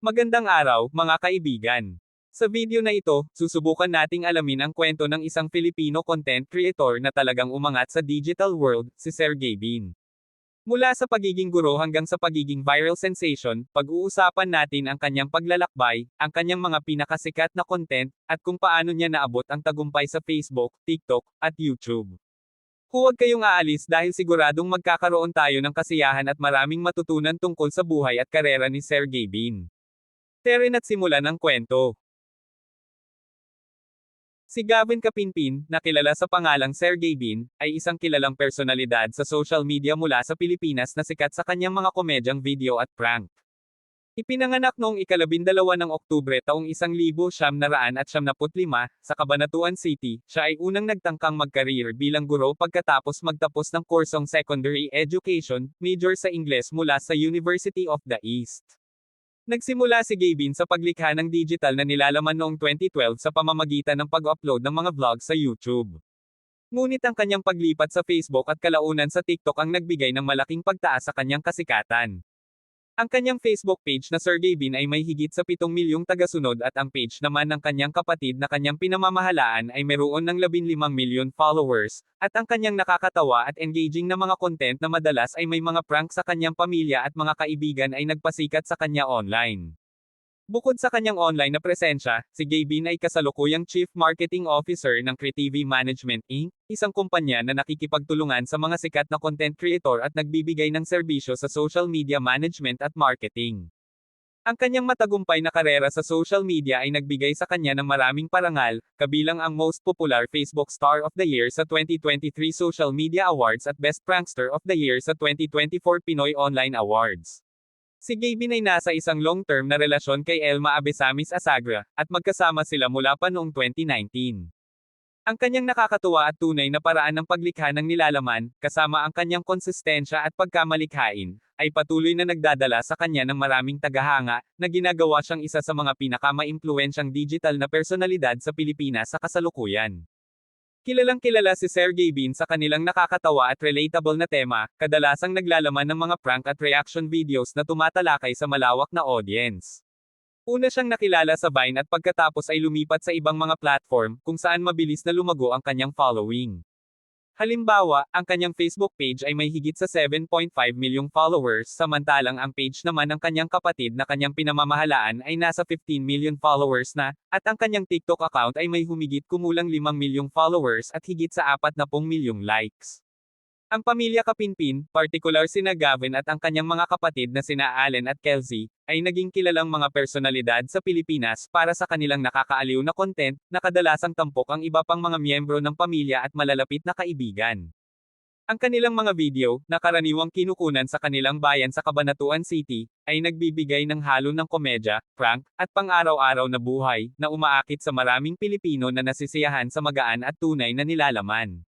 Magandang araw, mga kaibigan. Sa video na ito, susubukan nating alamin ang kwento ng isang Filipino content creator na talagang umangat sa digital world, si Sergey Bin. Mula sa pagiging guro hanggang sa pagiging viral sensation, pag-uusapan natin ang kanyang paglalakbay, ang kanyang mga pinakasikat na content, at kung paano niya naabot ang tagumpay sa Facebook, TikTok, at YouTube. Huwag kayong aalis dahil siguradong magkakaroon tayo ng kasiyahan at maraming matutunan tungkol sa buhay at karera ni Sergey Bin. Tara na't simulan ang kwento. Si Gavin Kapinpin, na kilala sa pangalang Sergey Bin, ay isang kilalang personalidad sa social media mula sa Pilipinas na sikat sa kanyang mga komedyang video at prank. Ipinanganak noong ika-12 ng Oktubre taong 1995 sa Cabanatuan City, siya ay unang nagtangkang mag-career bilang guro pagkatapos magtapos ng kursong secondary education, major sa Ingles mula sa University of the East. Nagsimula si Gavin sa paglikha ng digital na nilalaman noong 2012 sa pamamagitan ng pag-upload ng mga vlog sa YouTube. Ngunit ang kanyang paglipat sa Facebook at kalaunan sa TikTok ang nagbigay ng malaking pagtaas sa kanyang kasikatan. Ang kanyang Facebook page na Sergey Bin ay may higit sa 7 milyong tagasunod at ang page naman ng kanyang kapatid na kanyang pinamamahalaan ay mayroon ng 15 milyon followers, at ang kanyang nakakatawa at engaging na mga content na madalas ay may mga prank sa kanyang pamilya at mga kaibigan ay nagpasikat sa kanya online. Bukod sa kanyang online na presensya, si Gavin ay kasalukuyang Chief Marketing Officer ng Creativity Management Inc., isang kumpanya na nakikipagtulungan sa mga sikat na content creator at nagbibigay ng serbisyo sa social media management at marketing. Ang kanyang matagumpay na karera sa social media ay nagbigay sa kanya ng maraming parangal, kabilang ang Most Popular Facebook Star of the Year sa 2023 Social Media Awards at Best Prankster of the Year sa 2024 Pinoy Online Awards. Si Gavin ay nasa isang long-term na relasyon kay Elma Abesamis Asagra, at magkasama sila mula pa noong 2019. Ang kanyang nakakatuwa at tunay na paraan ng paglikha ng nilalaman, kasama ang kanyang konsistensya at pagkamalikhain, ay patuloy na nagdadala sa kanya ng maraming tagahanga, na ginagawa siyang isa sa mga pinakamaimpluwensyang digital na personalidad sa Pilipinas sa kasalukuyan. Kilalang-kilala si Sergey Bin sa kanilang nakakatawa at relatable na tema, kadalasang naglalaman ng mga prank at reaction videos na tumatalakay sa malawak na audience. Una siyang nakilala sa Vine at pagkatapos ay lumipat sa ibang mga platform, kung saan mabilis na lumago ang kanyang following. Halimbawa, ang kanyang Facebook page ay may higit sa 7.5 milyong followers, samantalang ang page naman ng kanyang kapatid na kanyang pinamamahalaan ay nasa 15 million followers na, at ang kanyang TikTok account ay may humigit kumulang 5 milyong followers at higit sa 40 milyong likes. Ang pamilya Kapinpin, partikular sina Gavin at ang kanyang mga kapatid na sina Allen at Kelsey, ay naging kilalang mga personalidad sa Pilipinas para sa kanilang nakakaaliw na content, na kadalasang tampok ang iba pang mga miyembro ng pamilya at malalapit na kaibigan. Ang kanilang mga video, na karaniwang kinukunan sa kanilang bayan sa Cabanatuan City, ay nagbibigay ng halo ng komedya, prank, at pang-araw-araw na buhay, na umaakit sa maraming Pilipino na nasisiyahan sa magaan at tunay na nilalaman.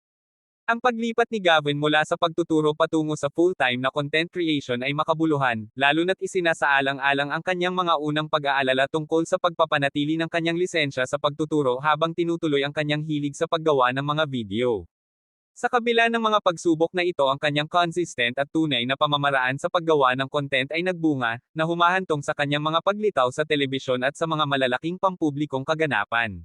Ang paglipat ni Gavin mula sa pagtuturo patungo sa full-time na content creation ay makabuluhan, lalo na't isinasaalang-alang ang kanyang mga unang pag-aalala tungkol sa pagpapanatili ng kanyang lisensya sa pagtuturo habang tinutuloy ang kanyang hilig sa paggawa ng mga video. Sa kabila ng mga pagsubok na ito, ang kanyang consistent at tunay na pamamaraan sa paggawa ng content ay nagbunga, na humahantong sa kanyang mga paglitaw sa telebisyon at sa mga malalaking pampublikong kaganapan.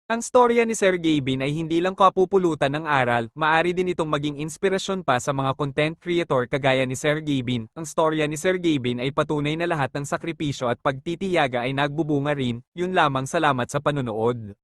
Ang storya ni Sergey Bin ay hindi lang kapupulutan ng aral, maari din itong maging inspirasyon pa sa mga content creator kagaya ni Sergey Bin. Ang storya ni Sergey Bin ay patunay na lahat ng sakripisyo at pagtitiyaga ay nagbubunga rin, yun lamang, salamat sa panunood.